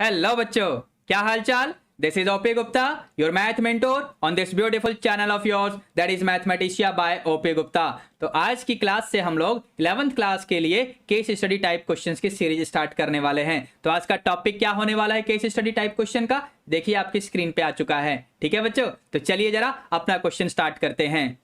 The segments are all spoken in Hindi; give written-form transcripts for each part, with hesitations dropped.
हेलो बच्चों, क्या हाल चाल। This is O P Gupta, your math mentor on this beautiful channel of yours that is Mathematicia by O P Gupta. तो आज की क्लास से हम लोग 11th क्लास के लिए केस स्टडी टाइप क्वेश्चंस की सीरीज स्टार्ट करने वाले हैं। तो आज का टॉपिक क्या होने वाला है केस स्टडी टाइप क्वेश्चन का, देखिए आपकी स्क्रीन पे आ चुका है। ठीक है बच्चों, तो चलिए जरा अपना क्वेश्चन स्टार्ट करते हैं।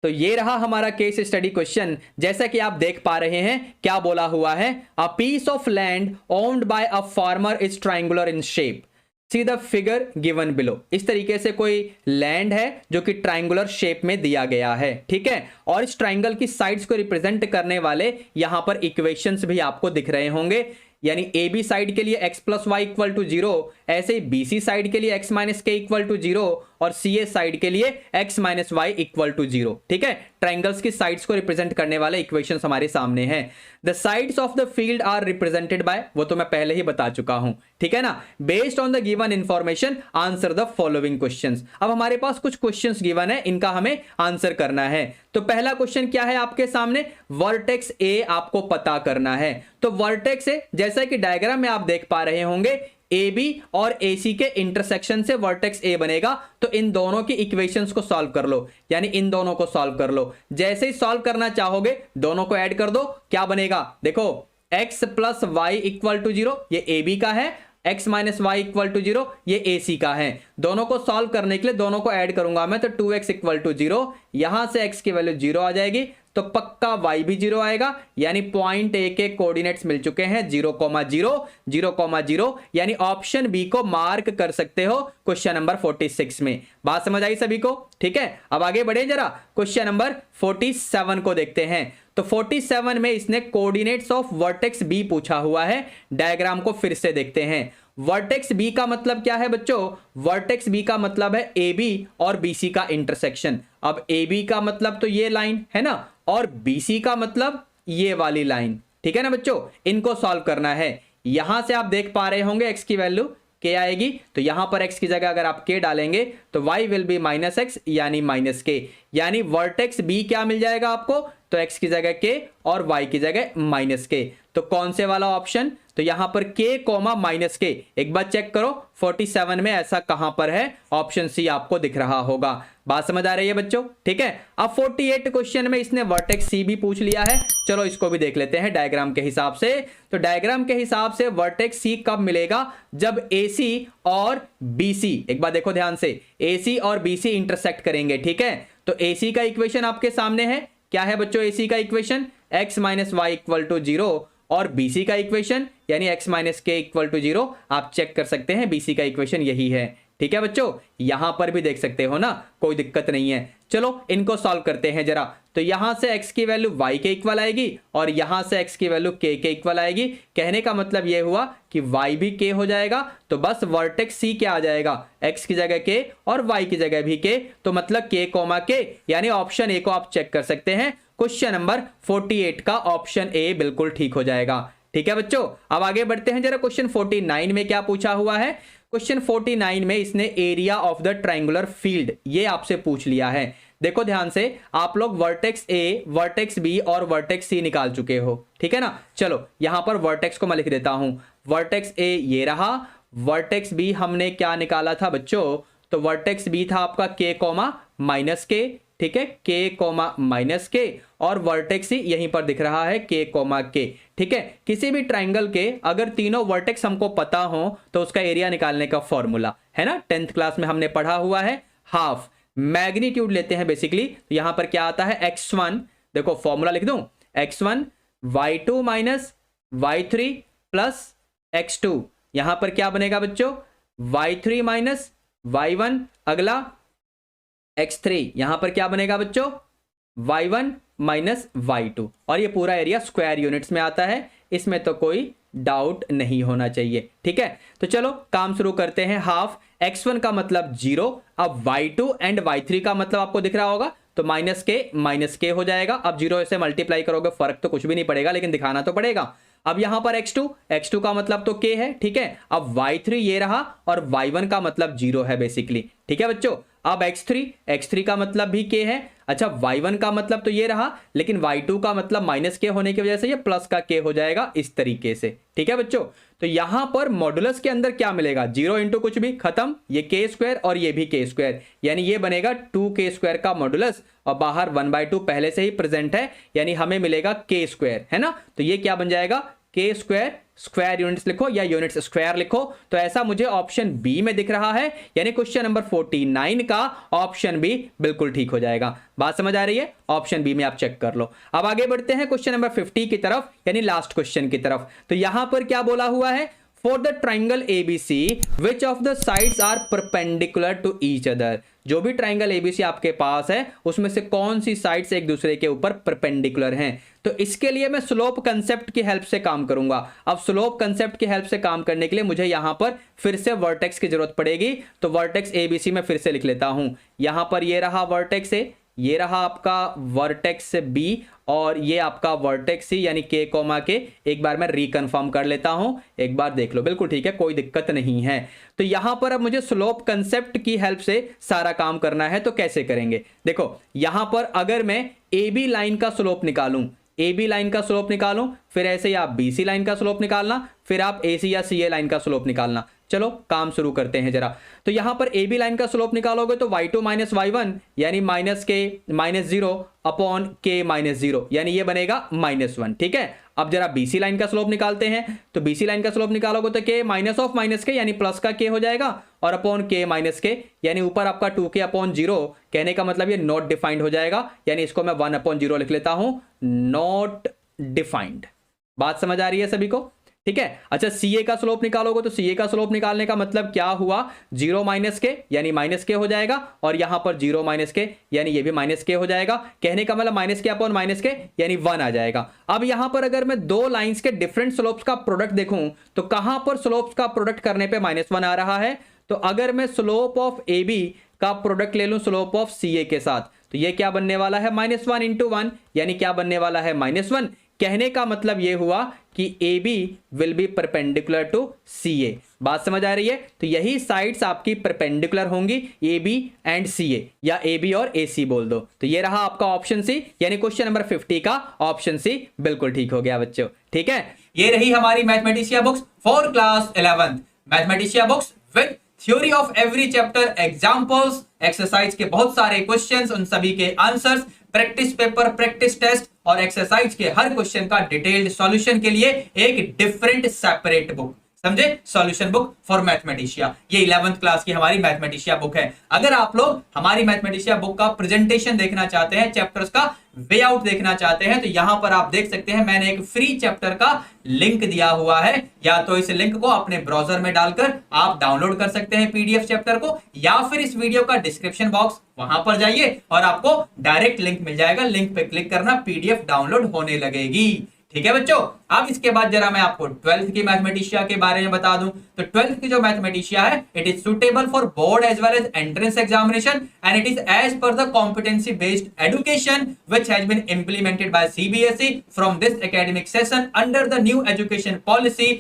तो ये रहा हमारा केस स्टडी क्वेश्चन। जैसा कि आप देख पा रहे हैं क्या बोला हुआ है, a piece of land owned by a farmer is triangular in shape, see the figure given below. इस तरीके से कोई लैंड है जो कि ट्राइंगुलर शेप में दिया गया है, ठीक है। और इस ट्राइंगल की साइड्स को रिप्रेजेंट करने वाले यहां पर इक्वेशंस भी आपको दिख रहे होंगे, यानी ए बी साइड के लिए x plus y equal to 0, ऐसे ही बी सी साइड के लिए x minus k equal to 0 और सी ए साइड के लिए x minus y equal to 0। ठीक है, ट्राइंगल्स की साइड्स को रिप्रेजेंट करने वाले इक्वेशंस हमारे सामने हैं। The sides of the field are represented by, वो तो मैं पहले ही बता चुका हूं, ठीक है ना। Based on the given information answer the following questions. अब हमारे पास कुछ क्वेश्चंस गिवन है, इनका हमें आंसर करना है। तो पहला क्वेश्चन क्या है आपके सामने, वर्टेक्स ए आपको पता करना है। तो वर्टेक्स ए, जैसा कि डायग्राम में आप देख पा रहे होंगे, ए बी और ए सी के इंटरसेक्शन से वर्टेक्स ए बनेगा। तो इन दोनों की इक्वेशंस को सॉल्व कर लो, यानी इन दोनों को सॉल्व कर लो। जैसे ही सॉल्व करना चाहोगे दोनों को ऐड कर दो, क्या बनेगा, देखो x plus y equal to 0 ये ए बी का है, x minus y equal to 0 ये ए सी का है। दोनों को सॉल्व करने के लिए दोनों को ऐड करूंगा मैं, तो 2x इक्वल टू 0, यहां से x की वैल्यू 0 आ जाएगी, तो पक्का y भी 0 आएगा। यानी पॉइंट ए के कोऑर्डिनेट्स मिल चुके हैं 0,0, 0,0, यानी ऑप्शन बी को मार्क कर सकते हो क्वेश्चन नंबर 46 में। बात समझ आई सभी को, ठीक है। अब आगे बढ़े, जरा क्वेश्चन नंबर 47 को देखते हैं। तो 47 में इसने कोऑर्डिनेट्स ऑफ वर्टेक्स बी पूछा हुआ है। डायग्राम को फिर से देखते हैं। वर्टेक्स बी का मतलब क्या है बच्चों, वर्टेक्स बी का मतलब है ए बी और बी सी का इंटरसेक्शन। अब ए बी का मतलब तो ये लाइन है ना, और बी सी का मतलब ये वाली लाइन, ठीक है ना बच्चों। इनको सॉल्व करना है। यहां से आप देख पा रहे होंगे एक्स की वैल्यू के आएगी, तो यहां पर x की जगह अगर आप k डालेंगे तो y will be minus x यानी माइनस के, यानी वर्टेक्स b क्या मिल जाएगा आपको, तो x की जगह k और y की जगह माइनस के। तो कौन से वाला ऑप्शन, तो यहां पर k कोमा माइनस के, एक बार चेक करो 47 में ऐसा कहां पर है, ऑप्शन सी आपको दिख रहा होगा। बात समझ आ रही है बच्चों, ठीक है। अब 48 क्वेश्चन में इसने वर्टेक्स सी भी पूछ लिया है, चलो इसको भी देख लेते हैं डायग्राम के हिसाब से। तो डायग्राम के हिसाब से वर्टेक्स सी कब मिलेगा, जब AC और BC, एक बार देखो ध्यान से, AC और BC इंटरसेक्ट करेंगे, ठीक है। तो AC का इक्वेशन आपके सामने है, क्या है बच्चों AC का equation, x minus y equal to 0, और BC का इक्वेशन यानी x minus k equal to 0, आप चेक कर सकते हैं BC का इक्वेशन यही है, ठीक है बच्चों। यहां पर भी देख सकते हो ना, कोई दिक्कत नहीं है। चलो इनको सॉल्व करते हैं जरा। तो यहां से x की वैल्यू y के इक्वल आएगी और यहां से x की वैल्यू k के इक्वल आएगी। कहने का मतलब यह हुआ कि y भी k हो जाएगा, तो बस वर्टेक्स C क्या आ जाएगा, x की जगह k और y की जगह भी k, तो मतलब k कोमा k, यानी ऑप्शन ए को आप चेक कर सकते हैं। क्वेश्चन नंबर 48 का ऑप्शन ए बिल्कुल ठीक हो जाएगा, ठीक है बच्चों। अब आगे बढ़ते हैं जरा। क्वेश्चन 49 में क्या पूछा हुआ है, क्वेश्चन 49 में इसने area of the triangular field ये आपसे पूछ लिया है। देखो ध्यान से, आप लोग वर्टेक्स ए, वर्टेक्स बी और वर्टेक्स सी निकाल चुके हो, ठीक है ना। चलो यहां पर वर्टेक्स को मैं लिख देता हूं, वर्टेक्स ए ये रहा, वर्टेक्स बी हमने क्या निकाला था बच्चों, तो वर्टेक्स बी था आपका k कोमा माइनस के, ठीक है, k कोमा माइनस के, और वर्टेक्स सी यहीं पर दिख रहा है k कोमा k, ठीक है। किसी भी ट्राइंगल के अगर तीनों वर्टेक्स हमको पता हो तो उसका एरिया निकालने का फॉर्मूला है ना, 10th क्लास में हमने पढ़ा हुआ है, हाफ मैग्नीट्यूड लेते हैं बेसिकली। तो यहां पर क्या आता है x1, देखो फॉर्मूला लिख दूं, x1 y2 minus y3 plus x2, यहां पर क्या बनेगा बच्चों, y3 माइनस y1, अगला x3, यहां पर क्या बनेगा बच्चों, y1 माइनस y2, और ये पूरा एरिया स्क्वायर यूनिट्स में आता है, इसमें तो कोई डाउट नहीं होना चाहिए, ठीक है। तो चलो काम शुरू करते हैं। हाफ x1 का मतलब 0, अब y2 एंड y3 का मतलब आपको दिख रहा होगा, तो माइनस के हो जाएगा। अब 0 से मल्टीप्लाई करोगे फर्क तो कुछ भी नहीं पड़ेगा, लेकिन दिखाना तो पड़ेगा। अब यहां पर x2 का मतलब तो k है, ठीक है। अब y3 ये रहा और y1 का मतलब 0 है बेसिकली, ठीक है बच्चों। अब x3 का मतलब भी k है। अच्छा y1 का मतलब तो ये रहा, लेकिन y2 का मतलब माइनस के होने की वजह से ये प्लस का k हो जाएगा इस तरीके से, ठीक है बच्चों। तो यहां पर मॉडुलस के अंदर क्या मिलेगा, 0 इंटू कुछ भी खत्म, ये के स्क्वायर और ये भी के स्क्वायर, यानी ये बनेगा 2k स्क्वायर का मॉडुलस, और बाहर 1/2 पहले से ही प्रेजेंट है, यानी हमें मिलेगा के स्क्वायर, है ना। तो ये क्या बन जाएगा, के स्क्वायर, स्क्वायर यूनिट्स लिखो या यूनिट्स स्क्वायर लिखो। तो ऐसा मुझे ऑप्शन बी में दिख रहा है, यानी क्वेश्चन नंबर 49 का ऑप्शन बी बिल्कुल ठीक हो जाएगा। बात समझ आ रही है, ऑप्शन बी में आप चेक कर लो। अब आगे बढ़ते हैं क्वेश्चन नंबर 50 की तरफ, यानी लास्ट क्वेश्चन की तरफ। तो यहां पर क्या बोला हुआ है, for the triangle ABC which of the sides are perpendicular to each other. जो भी ट्राइंगल एबीसी आपके पास है उसमें से कौन सी साइड्स एक दूसरे के ऊपर परपेंडिकुलर हैं। तो इसके लिए मैं स्लोप कंसेप्ट की हेल्प से काम करूंगा। अब स्लोप कंसेप्ट की हेल्प से काम करने के लिए मुझे यहां पर फिर से वर्टेक्स की जरूरत पड़ेगी। तो वर्टेक्स एबीसी में फिर से लिख लेता हूं। यहां पर ये रहा वर्टेक्स ए, ये रहा आपका वर्टेक्स बी, और ये आपका वर्टेक्स सी, यानी के कोमा के। एक बार मैं रिकन्फर्म कर लेता हूं, एक बार देख लो, बिल्कुल ठीक है, कोई दिक्कत नहीं है। तो यहां पर अब मुझे स्लोप कंसेप्ट की हेल्प से सारा काम करना है। तो कैसे करेंगे, देखो यहां पर अगर मैं ए बी लाइन का स्लोप निकालूं, ए बी लाइन का स्लोप निकालूं, फिर ऐसे ही आप बी सी लाइन का स्लोप निकालना, फिर आप ए सी या सी ए लाइन का स्लोप निकालना। चलो काम शुरू करते हैं जरा। तो यहां पर ए बी लाइन का स्लोप निकालोगे तो y2 माइनस y1 यानी माइनस के माइनस 0 अपॉन के माइनस 0, यानी ये बनेगा -1, ठीक है। अब जरा बीसी लाइन का स्लोप निकालते हैं। तो बीसी लाइन का स्लोप निकालोगे तो के माइनस ऑफ माइनस के यानी प्लस का के हो जाएगा, और अपॉन के माइनस के यानी ऊपर आपका 2k अपॉन 0, कहने का मतलब ये नॉट डिफाइंड हो जाएगा, यानी इसको मैं 1/0 लिख लेता हूं, नॉट डिफाइंड। बात समझ आ रही है सभी को, ठीक है। अच्छा सीए का स्लोप निकालोगे तो सीए का स्लोप निकालने का मतलब क्या हुआ, 0 माइनस के यानी माइनस के हो जाएगा, और यहां पर 0 माइनस के यानी ये भी माइनस के हो जाएगा, कहने का मतलब माइनस के अपॉन माइनस के यानी 1 आ जाएगा। अब यहां पर अगर मैं दो लाइंस के डिफरेंट स्लोप्स का प्रोडक्ट देखूं तो कहां पर स्लोप्स का प्रोडक्ट करने पे -1 आ रहा है। तो अगर मैं स्लोप ऑफ ए बी का प्रोडक्ट ले लूं स्लोप ऑफ सी ए के साथ, तो ये क्या बनने वाला है, -1 इंटू 1, यानी क्या बनने वाला है, -1। कहने का मतलब यह हुआ कि A B will be perpendicular to C A. बात समझ आ रही है। तो यही साइड्स आपकी परपेंडिकुलर होंगी, ए बी एंड सी ए, या ए बी और ए सी बोल दो। तो ये रहा आपका ऑप्शन सी, यानी क्वेश्चन नंबर 50 का ऑप्शन सी बिल्कुल ठीक हो गया बच्चों, ठीक है। ये रही हमारी Mathematicia books for class 11th, Mathematicia books with theory of every chapter, examples, exercise के बहुत सारे क्वेश्चंस, उन सभी के answers, practice paper, practice test और एक्सरसाइज के हर क्वेश्चन का डिटेल्ड सॉल्यूशन के लिए एक डिफरेंट सेपरेट बुक, समझे, सॉल्यूशन बुक फॉर मैथमेटिशिया। ये 11th क्लास की हमारी मैथमेटिशिया बुक है। अगर आप लोग हमारी मैथमेटिशिया बुक का प्रेजेंटेशन देखना चाहते हैं, चैप्टर्स का वे आउट देखना चाहते हैं, तो यहां पर आप देख सकते हैं मैंने एक फ्री चैप्टर का लिंक दिया हुआ है। या तो इस लिंक को अपने ब्राउजर में डालकर आप डाउनलोड कर सकते हैं पीडीएफ चैप्टर को, या फिर इस वीडियो का डिस्क्रिप्शन बॉक्स वहां पर जाइए और आपको डायरेक्ट लिंक मिल जाएगा, लिंक पे क्लिक करना, पीडीएफ डाउनलोड होने लगेगी, ठीक है बच्चों। अब इसके बाद जरा मैं आपको 12th की मैथमेटिशिया के बारे में बता दूं। तो 12th की जो मैथमेटिशिया है, it is suitable for board as well as entrance examination and it is as per the competency based education which has been implemented by CBSE from this academic session under the new education policy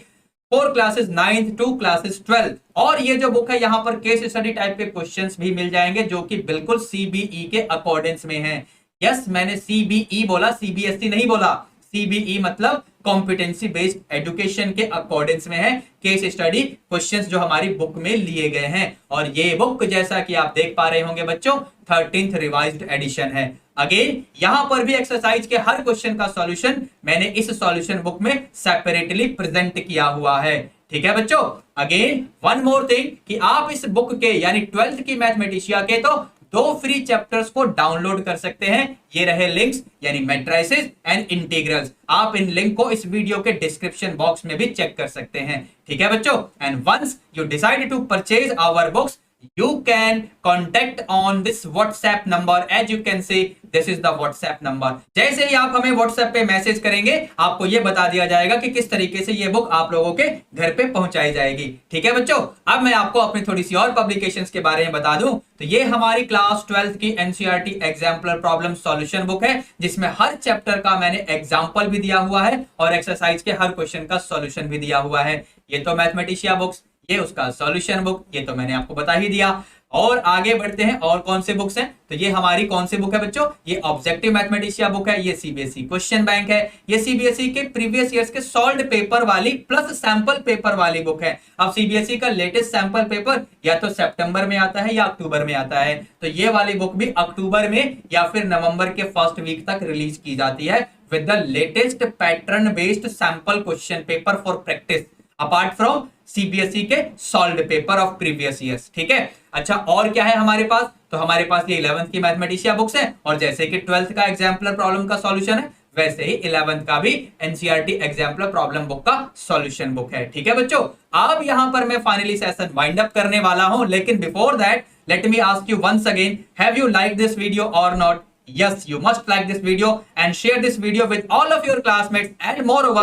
for classes 9th to classes 12th। और ये जो बुक है यहाँ पर केस स्टडी टाइप के क्वेश्चंस भी मिल जाएंगे जो कि बिल्कुल सीबीई के अकॉर्डेंस में है। यस, मैंने सीबीई बोला, सीबीएसई नहीं बोला। सीबीई मतलब कॉम्पिटेंसी बेस्ड एजुकेशन के अकॉर्डेंस में है केस स्टडी क्वेश्चंस जो हमारी बुक में लिए गए हैं। और ये बुक जैसा कि आप देख पा रहे होंगे बच्चों 13th रिवाइज्ड एडिशन है। अगेन यहां पर भी एक्सरसाइज के हर क्वेश्चन का सॉल्यूशन मैंने इस सॉल्यूशन बुक में सेपरेटली प्रेजेंट किया हुआ है, ठीक है बच्चों। अगेन वन मोर थिंग कि आप इस बुक के यानी 12th की मैथमेटिशिया के तो 2 फ्री चैप्टर्स को डाउनलोड कर सकते हैं। ये रहे लिंक्स यानी मैट्रिसेस एंड इंटीग्रल्स। आप इन लिंक को इस वीडियो के डिस्क्रिप्शन बॉक्स में भी चेक कर सकते हैं, ठीक है बच्चों। And once you decide to purchase our books, you can contact on this WhatsApp number. As you can see, this is the WhatsApp number. जैसे ही आप हमें WhatsApp पे मैसेज करेंगे आपको ये बता दिया जाएगा कि किस तरीके से ये बुक आप लोगों के घर पे पहुंचाई जाएगी, ठीक है बच्चों। अब मैं आपको अपनी थोड़ी सी और पब्लिकेशंस के बारे में बता दूं तो ये हमारी क्लास 12th की NCERT exemplar problem solution book है जिसमें हर चैप्टर का मैंने एग्जाम्पल भी दिया हुआ है और एक्सरसाइज के हर क्वेश्चन का सॉल्यूशन भी दिया हुआ है। ये तो मैथमेटिशिया बुक्स, ये उसका सॉल्यूशन बुक, ये तो मैंने आपको बता ही दिया। और आगे बढ़ते हैं, और कौन से बुक्स हैं, तो ये हमारी कौन सी बुक है बच्चों, ये ऑब्जेक्टिव मैथमेटिशिया बुक है, ये सीबीएसई क्वेश्चन बैंक है, ये सीबीएसई के प्रीवियस ईयर्स के सॉल्व्ड पेपर वाली प्लस सैंपल पेपर वाली बुक है। अब सीबीएसई का लेटेस्ट सैंपल पेपर या तो सितंबर में आता है या अक्टूबर में आता है, तो ये वाली बुक भी अक्टूबर में या फिर नवंबर के फर्स्ट वीक तक रिलीज की जाती है with the latest pattern based sample question paper for practice apart from CBSE के solved paper of previous years. ठीक है, अच्छा और क्या है हमारे पास, तो हमारे पास ये 11th की मैथमेटिशिया बुक्स है, और जैसे कि 12th का एग्जाम्पलर प्रॉब्लम का सॉल्यूशन है वैसे ही 11th का भी एनसीईआरटी एग्जाम्पलर प्रॉब्लम बुक का सॉल्यूशन बुक है। ठीक है बच्चों, अब यहां पर मैं फाइनली सेशन वाइंड अप करने वाला हूं, लेकिन before that let me ask you once again, have you like this video or not? Yes, you must like this video and share this video with all of your classmates, and moreover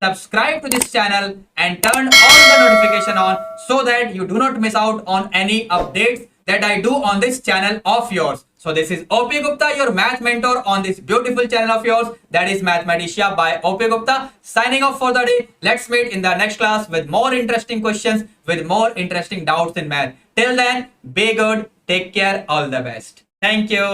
subscribe to this channel and turn all the notification on so that you do not miss out on any updates that I do on this channel of yours. So this is OP Gupta, your math mentor on this beautiful channel of yours, that is Mathmatician by OP Gupta, signing off for the day. Let's meet in the next class with more interesting questions, with more interesting doubts in math. Till then, be good, take care, all the best. Thank you.